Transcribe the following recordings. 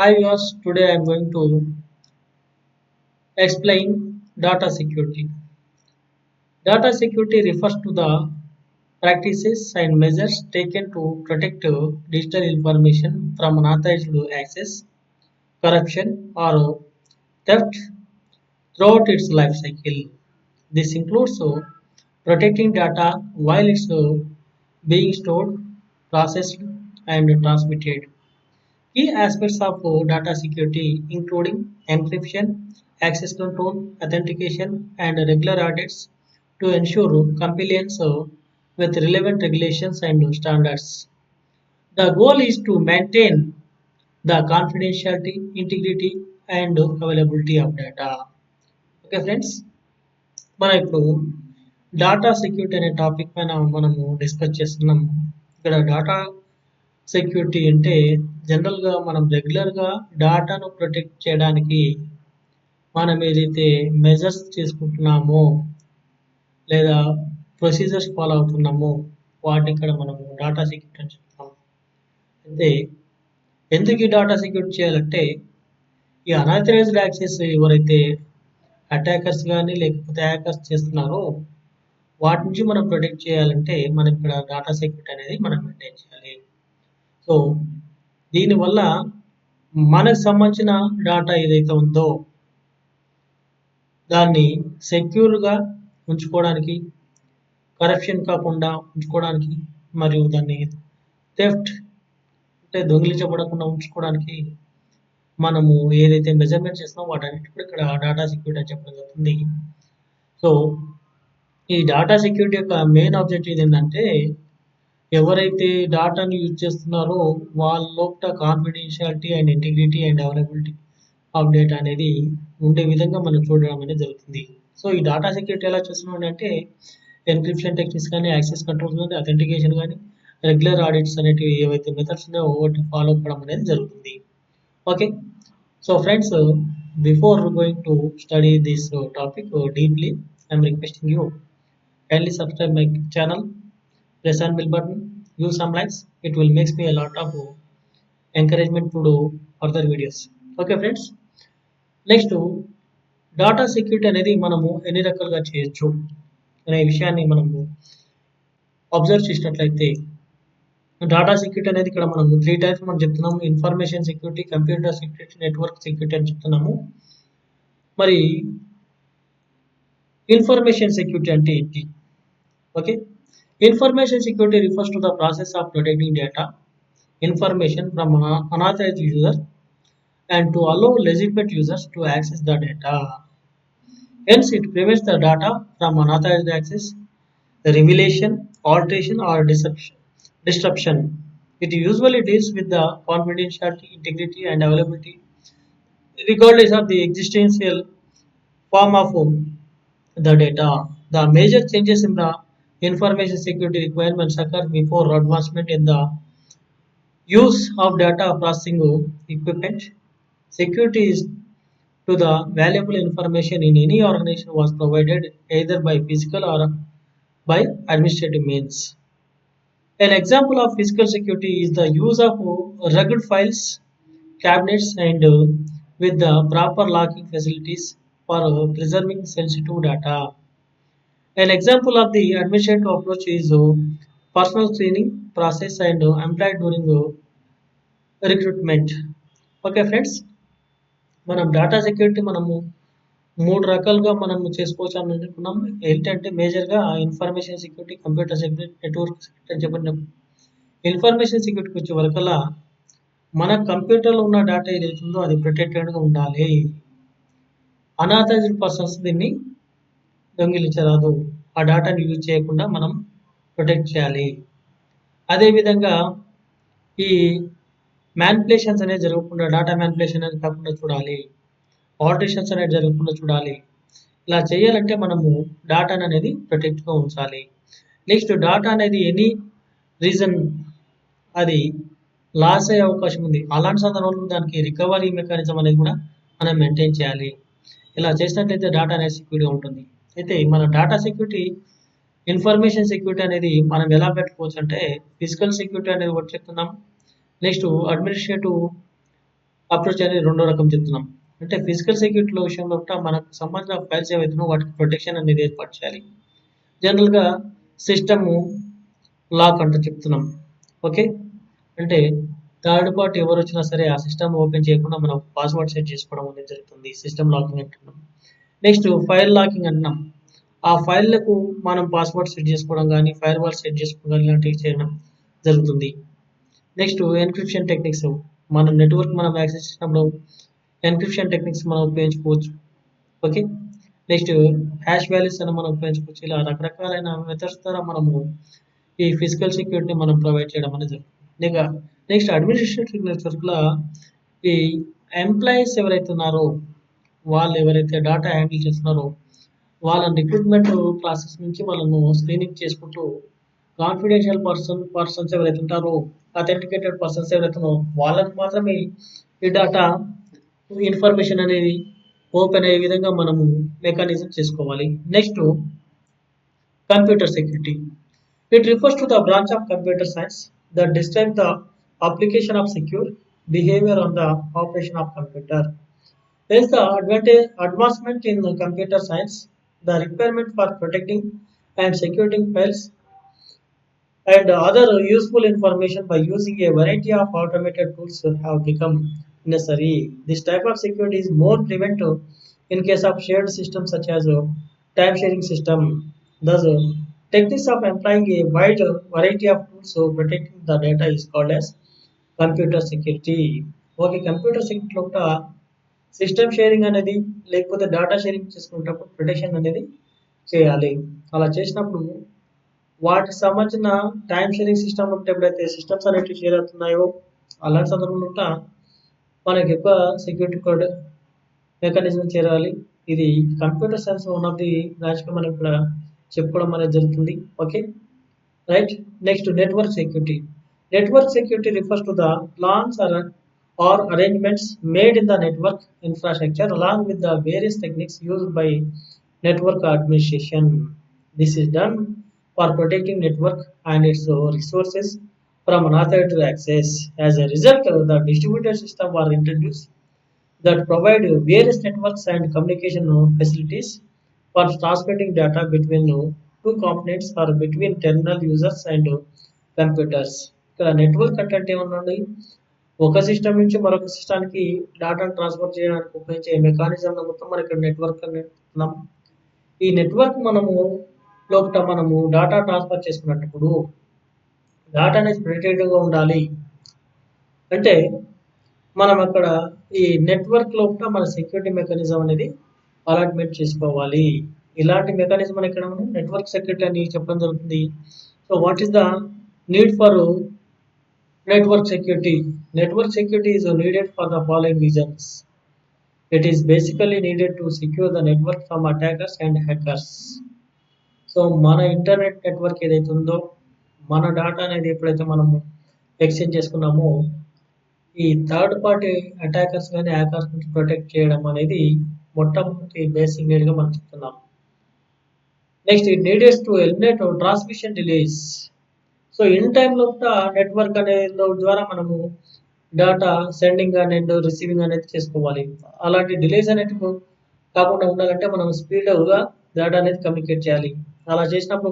Hi viewers, today I am going to explain data security. Data security refers to the practices and measures taken to protect digital information from unauthorized access, corruption, or theft throughout its life cycle. This includes protecting data while it's being stored, processed, and transmitted. Key aspects of data security including encryption, access control, authentication, and regular audits to ensure compliance with relevant regulations and standards. The goal is to maintain the confidentiality, integrity, and availability of data. Okay, friends, మనం ఇప్పుడు data security అనే topic పైన మనము discuss చేస్తున్నాము. ఇక్కడ data security అంటే జనరల్‌గా మనం రెగ్యులర్‌గా డాటాను ప్రొటెక్ట్ చేయడానికి మనం ఏదైతే మెజర్స్ తీసుకుంటున్నామో లేదా ప్రొసీజర్స్ ఫాలో అవుతున్నామో వాటిని ఇక్కడ మనము డాటా సెక్యూరిటీ అని చెప్తాం. అయితే ఎందుకు ఈ డాటా సెక్యూరిటీ చేయాలంటే ఈ అనాథరైజ్డ్ యాక్సెస్ ఎవరైతే అటాకర్స్ గాని లేకపోతే హ్యాకర్స్ చేస్తున్నారో వాటి నుంచి మనం ప్రొటెక్ట్ చేయాలంటే మనం ఇక్కడ డాటా సెక్యూరిటీ అనేది మనం మెయింటైన్ చేయాలి. సో దీనివల్ల మనకు సంబంధించిన డాటా ఏదైతే ఉందో దాన్ని సెక్యూర్‌గా ఉంచుకోవడానికి, కరప్షన్ కాకుండా ఉంచుకోవడానికి మరియు దాన్ని థెఫ్ట్ అంటే దొంగిలించబడకుండా ఉంచుకోవడానికి మనము ఏదైతే మెజర్‌మెంట్స్ చేస్తామో వాటన్నిటిని కూడా ఇక్కడ డాటా సెక్యూరిటీ అని చెప్పడం జరుగుతుంది. సో ఈ డాటా సెక్యూరిటీ యొక్క మెయిన్ ఆబ్జెక్టివ్ ఏందంటే ఎవరైతే డాటాని యూజ్ చేస్తున్నారో వాళ్ళ లోపల confidentiality and integrity and availability of data అనేది ఉండే విధంగా మనం చూడడం అనేది జరుగుతుంది. సో ఈ డాటా సెక్యూరిటీ ఎలా చేస్తున్నాం అంటే ఎన్క్రిప్షన్ టెక్నిక్స్ కానీ, యాక్సెస్ కంట్రోల్స్ కానీ, అథెంటికేషన్ కానీ, రెగ్యులర్ ఆడిట్స్ అనేటివి ఏవైతే మెథడ్స్ ఉన్నాయో వాటిని ఫాలో అవ్వడం అనేది జరుగుతుంది. Okay. So friends, before going to study this topic deeply, I'm requesting you kindly subscribe my channel, press on bell button, give some likes. It will makes me a lot of encouragement to do further videos. Okay friends, next data security అనేది మనము ఎన్ని రకాలుగా చేయొచ్చు అనే విషయాన్ని మనము observe చేసినట్లయితే data security అనేది ఇక్కడ మనము 3 టైప్స్ మనం చెప్తున్నాము. Information security, computer security, network security అని చెప్తున్నాము. మరి ఇన్ఫర్మేషన్ సెక్యూరిటీ అంటే ఏంటి? Okay, information security refers to the process of protecting data, information from unauthorized user and to allow legitimate users to access the data. Hence, it prevents the data from unauthorized access, revelation, alteration, or disruption. It usually deals with the confidentiality, integrity, and availability, regardless of the existential form of the data. The major changes in the information security requirements occur before advancement in the use of data processing equipment. Security is to the valuable information in any organization was provided either by physical or by administrative means. An example of physical security is the use of rugged files, cabinets, and with the proper locking facilities for preserving sensitive data. An example of the administrative approach is personal screening process and employed during recruitment. Okay friends, మనం data security మనము 3 రకాలుగా మనము చేసుకోవచ్చు అని అనుకున్నాం. ఏంటంటే మేజర్‌గా information security, computer security, network security అని చెప్పిన ఇన్ఫర్మేషన్ సెక్యూరిటీకి వచ్చే వరకల్లా మన కంప్యూటర్‌లో ఉన్న డాటా ఏదైతే ఉందో అది ప్రొటెక్టెడ్‌గా ఉండాలి. అనాథరైజ్డ్ పర్సన్స్ దీన్ని దొంగిలించరాదు. ఆ డాటాని యూజ్ చేయకుండా మనం ప్రొటెక్ట్ చేయాలి. అదేవిధంగా ఈ మ్యానిపులేషన్స్ అనేది జరగకుండా, డాటా మ్యానిపులేషన్ అనేది కాకుండా చూడాలి. ఆల్టరేషన్స్ అనేది జరగకుండా చూడాలి. ఇలా చేయాలంటే మనము డాటాను అనేది ప్రొటెక్ట్‌గా ఉంచాలి. నెక్స్ట్ డాటా అనేది ఎనీ రీజన్ అది లాస్ అయ్యే అవకాశం ఉంది. అలాంటి సందర్భంలో దానికి రికవరీ మెకానిజం అనేది కూడా మనం మెయింటైన్ చేయాలి. ఇలా చేసినట్లయితే డాటా అనేది సెక్యూర్‌గా ఉంటుంది. అయితే మన డాటా సెక్యూరిటీ, ఇన్ఫర్మేషన్ సెక్యూరిటీ అనేది మనం ఎలా పెట్టుకోవచ్చు అంటే ఫిజికల్ సెక్యూరిటీ అనేది ఒకటి చెప్తున్నాం. నెక్స్ట్ అడ్మినిస్ట్రేటివ్ అప్రోచ్ అనేది రెండో రకం చెప్తున్నాం. అంటే ఫిజికల్ సెక్యూరిటీలో విషయంలో కూడా మనకు సంబంధించిన ఫైల్స్ ఏవైతున్నాయో వాటికి ప్రొటెక్షన్ అనేది ఏర్పాటు చేయాలి. జనరల్‌గా సిస్టము లాక్ అంటూ చెప్తున్నాం. ఓకే. అంటే థర్డ్ పార్టీ ఎవరొచ్చినా సరే ఆ సిస్టమ్ ఓపెన్ చేయకుండా మనం పాస్వర్డ్ సెట్ చేసుకోవడం అనేది జరుగుతుంది. సిస్టమ్ లాకింగ్ అంటున్నాం. నెక్స్ట్ ఫైల్ లాకింగ్ అంటున్నాం. ఆ ఫైల్‌లకు మనం పాస్వర్డ్ సెట్ చేసుకోవడం గానీ, ఫైర్‌వాల్ సెట్ చేసుకోవడం గానీ ఇలాంటివి చేయడం జరుగుతుంది. Next encryption techniques. మన నెట్వర్క్ మనం యాక్సెస్ చేసినప్పుడు ఎన్క్రిప్షన్ టెక్నిక్స్ మనం ఉపయోగించుకోవచ్చు. ఓకే. నెక్స్ట్ హ్యాష్ వాల్యూస్ అని మనం ఉపయోగించుకోవచ్చు. ఇలా రకరకాలైన మెథడ్స్ ద్వారా మనము ఈ ఫిజికల్ సెక్యూరిటీని మనం ప్రొవైడ్ చేయడం అనేది జరుగుతుంది. ఇక నెక్స్ట్ అడ్మినిస్ట్రేటివ్ నెట్వర్క్‌ల ఈ ఎంప్లాయీస్ ఎవరైతే ఉన్నారో, వాళ్ళు ఎవరైతే డేటా హ్యాండిల్ చేస్తున్నారో, వాళ్ళ రిక్రూట్‌మెంట్ ప్రాసెస్ నుంచి వాళ్ళను స్క్రీనింగ్ చేసుకుంటూ కాన్ఫిడెన్షియల్ పర్సన్స్ ఎవరైతే ఉంటారో, అథెంటికేటెడ్ పర్సన్స్ ఎవరైతే ఉన్నారో వాళ్ళకి మాత్రమే ఈ డేటా ఇన్ఫర్మేషన్ అనేది ఓపెన్ అయ్యే విధంగా మనము మెకానిజం చేసుకోవాలి. Next computer security. It refers to the branch of computer science that describes the application of secure behavior on the operation of computer. There is the advancement in computer science, the requirement for protecting and securing files and other useful information by using a variety of automated tools have become necessary. This type of security is more preventive in case of shared systems such as time sharing system. Thus, techniques of employing a wide variety of tools for protecting the data is called as computer security. Okay. Computer సెక్యూరిటీలో కూడా system sharing అనేది లేకపోతే data sharing చేసుకునేటప్పుడు protection అనేది చేయాలి. అలా చేసినప్పుడు వాటికి సంబంధించిన టైమ్ షేరింగ్ సిస్టమ్ ఎప్పుడైతే సిస్టమ్స్ అనేటివి షేర్ అవుతున్నాయో అలాంటి సందర్భంలో కూడా మనకి ఎక్కువ సెక్యూరిటీ కోడ్ మెకానిజం చేరాలి. ఇది computer science one of the బ్రాంచ్‌గా మనం ఇక్కడ చెప్పుకోవడం అనేది జరుగుతుంది. Okay. Right. Next, network security. Network security refers to the plans or arrangements made in the network infrastructure along with the various techniques used by network administration. This is done for protecting network and its resources from unauthorized access. As a result, the distributed system were introduced that provide various networks and communication facilities for transmitting data between two components or between terminal users and computers. ఇక్కడ network అంటే ఏమన్నాండి, ఒక system నుంచి మరొక సిస్టానికి డేటాను transfer చేయడానికి ఉపయోగించే mechanism మొత్తం మనం ఇక్కడ నెట్వర్క్ అని చెప్తున్నాం. ఈ నెట్వర్క్ మనము డేటా ట్రాన్స్ఫర్ చేసుకున్నప్పుడు డేటా అనేది ప్రొటెక్టెడ్గా ఉండాలి. అంటే మనం అక్కడ ఈ నెట్వర్క్లో కూడా మన సెక్యూరిటీ మెకానిజం అనేది అలాట్మెంట్ చేసుకోవాలి. ఇలాంటి మెకానిజం అని ఇక్కడ మనం నెట్వర్క్ సెక్యూరిటీ అని చెప్పడం జరుగుతుంది. So what is the need for network security? Network security is needed for the following reasons. It is basically needed to secure the network from attackers and hackers. So మన internet network ఏదైతే ఉందో, మన data అనేది ఎప్పుడైతే మనము exchange చేసుకున్నామో ఈ third party attackers కానీ హ్యాకర్స్ నుంచి ప్రొటెక్ట్ చేయడం అనేది మొట్టమొదటి బేసిక్ నీడ్గా మనం చెప్తున్నాం. Next it needed to eliminate transmission delays. So in టైంలో కూడా నెట్వర్క్ అనేది ద్వారా మనము డేటా సెండింగ్ అనేది రిసీవింగ్ అనేది చేసుకోవాలి. అలాంటి డిలేస్ అనేటివి కాకుండా ఉండాలంటే మనం స్పీడ్గా డేటా అనేది కమ్యూనికేట్ చేయాలి. అలా చేసినప్పుడు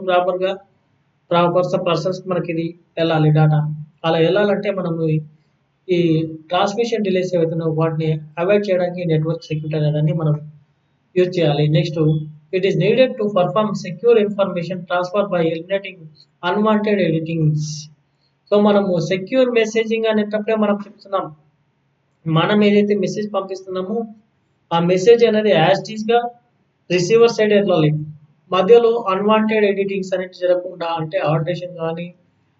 ప్రాపర్ పర్సన్స్ మనకి ఇది వెళ్ళాలి డేటా. అలా వెళ్ళాలంటే మనము ఈ ట్రాన్స్మిషన్ డిలేస్ ఏవైతున్నాయో వాటిని అవాయిడ్ చేయడానికి నెట్వర్క్ సెక్యూరిటీ అనేదాన్ని మనం యూజ్ చేయాలి. Next it is needed to perform secure information transfer by eliminating unwanted editings. So మనము సెక్యూర్ మెసేజింగ్ అనేటప్పుడే మనం చెప్తున్నాం, మనం ఏదైతే మెసేజ్ పంపిస్తున్నామో ఆ మెసేజ్ అనేది యాజ్ టీస్గా రిసీవర్ సైడ్ వెళ్ళాలి. మధ్యలో అన్వాంటెడ్ ఎడిటింగ్స్ అనేవి జరగకుండా, అంటే ఆల్టరేషన్ కానీ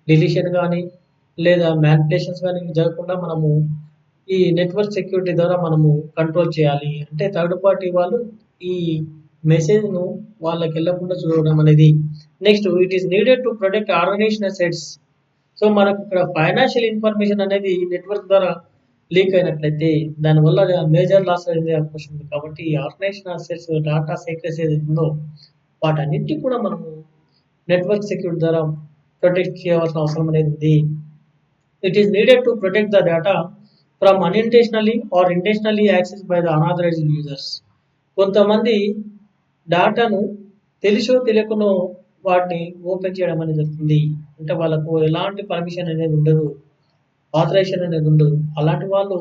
డిలీషన్ కానీ లేదా మ్యానిపులేషన్స్ కానీ జరగకుండా మనము ఈ నెట్వర్క్ సెక్యూరిటీ ద్వారా మనము కంట్రోల్ చేయాలి. అంటే థర్డ్ పార్టీ వాళ్ళు ఈ మెసేజ్ను వాళ్ళకి వెళ్ళకుండా చూడడం అనేది. Next it is needed to protect organisation assets. So మనకు ఇక్కడ ఫైనాన్షియల్ ఇన్ఫర్మేషన్ అనేది నెట్వర్క్ ద్వారా లీక్ అయినట్లయితే దానివల్ల మేజర్ లాస్ అయ్యే అవకాశం ఉంది. కాబట్టి ఈ ఆర్గనైజేషన్ అసెట్స్ డాటా సీక్రెసీ ఏదైతే ఉందో వాటన్నిటిని కూడా మనము నెట్వర్క్ సెక్యూరిటీ ద్వారా ప్రొటెక్ట్ చేయవలసిన అవసరం అనేది ఉంది. It is needed to protect the data from unintentionally or intentionally access by the unauthorised users. కొంతమంది డాటాను తెలిసో తెలియకనో వాటిని ఓపెన్ చేయడం అనేది జరుగుతుంది. అంటే వాళ్ళకు ఎలాంటి పర్మిషన్ అనేది ఉండదు. ఆథరైజేషన్ అనేది ఉండదు. అలాంటి వాళ్ళు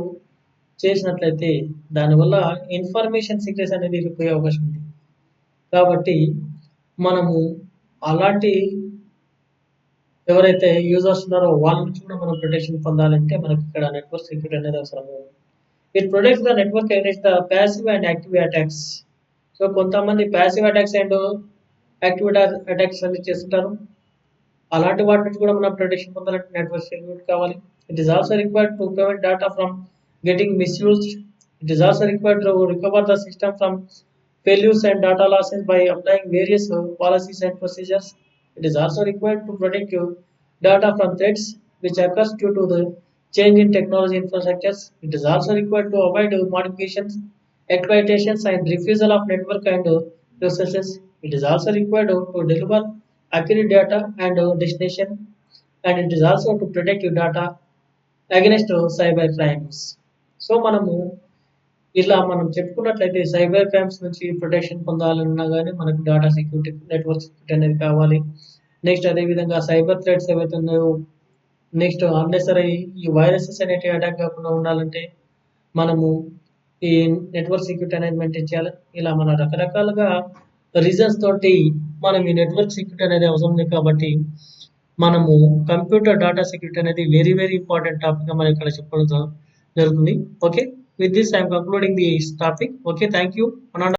చేసినట్లయితే దానివల్ల ఇన్ఫర్మేషన్ సీక్రెసీ అనేది పోయే అవకాశం ఉంది. కాబట్టి మనము అలాంటి ఎవరైతే యూజర్స్ ఉన్నారో వాళ్ళ నుంచి కూడా మనం ప్రొటెక్షన్ పొందాలంటే మనకి ఇక్కడ నెట్వర్క్ సెక్యూరిటీ అనేది అవసరము. It protects the network against the passive and active attacks. So కొంతమంది passive attacks and active attacks అనేది చేస్తుంటారు. అలాంటి వాటి నుంచి కూడా మనం ప్రొటెక్షన్ పొందాలంటే నెట్వర్క్ సెక్యూరిటీ కావాలి. It is also required to prevent data from getting misused. It is also required to recover the system from failures and data losses by applying various policies and procedures. It is also required to protect your data from threats which occurs due to the change in technology infrastructures. It is also required to avoid modifications, exploitations, and refusal of network and resources. It is also required to deliver accurate data and destination, and it is also to protect your data against cyber crimes. So మనము ఇలా మనం చెప్పుకున్నట్లయితే cyber crimes నుంచి protection పొందాలన్నా గానీ మనకు data security, network security అనేది కావాలి. Next అదే విధంగా సైబర్ థ్రెట్స్ ఏవైతే ఉన్నాయో, నెక్స్ట్ అన్నెసరీ ఈ వైరసెస్ అనేటివి అటాక్ కాకుండా ఉండాలంటే మనము ఈ నెట్వర్క్ సెక్యూరిటీ అనేది మెయింటైన్ చేయాలి. ఇలా మన రకరకాలుగా రీజన్స్ తోటి మనం ఈ నెట్వర్క్ సెక్యూరిటీ అనేది అవసరం ఉంది కాబట్టి మనము కంప్యూటర్ డేటా సెక్యూరిటీ అనేది వెరీ వెరీ ఇంపార్టెంట్ టాపిక్‌గా మనం ఇక్కడ చెప్పడం జరుగుతుంది. Okay. With this, I am concluding this topic. Okay, thank you.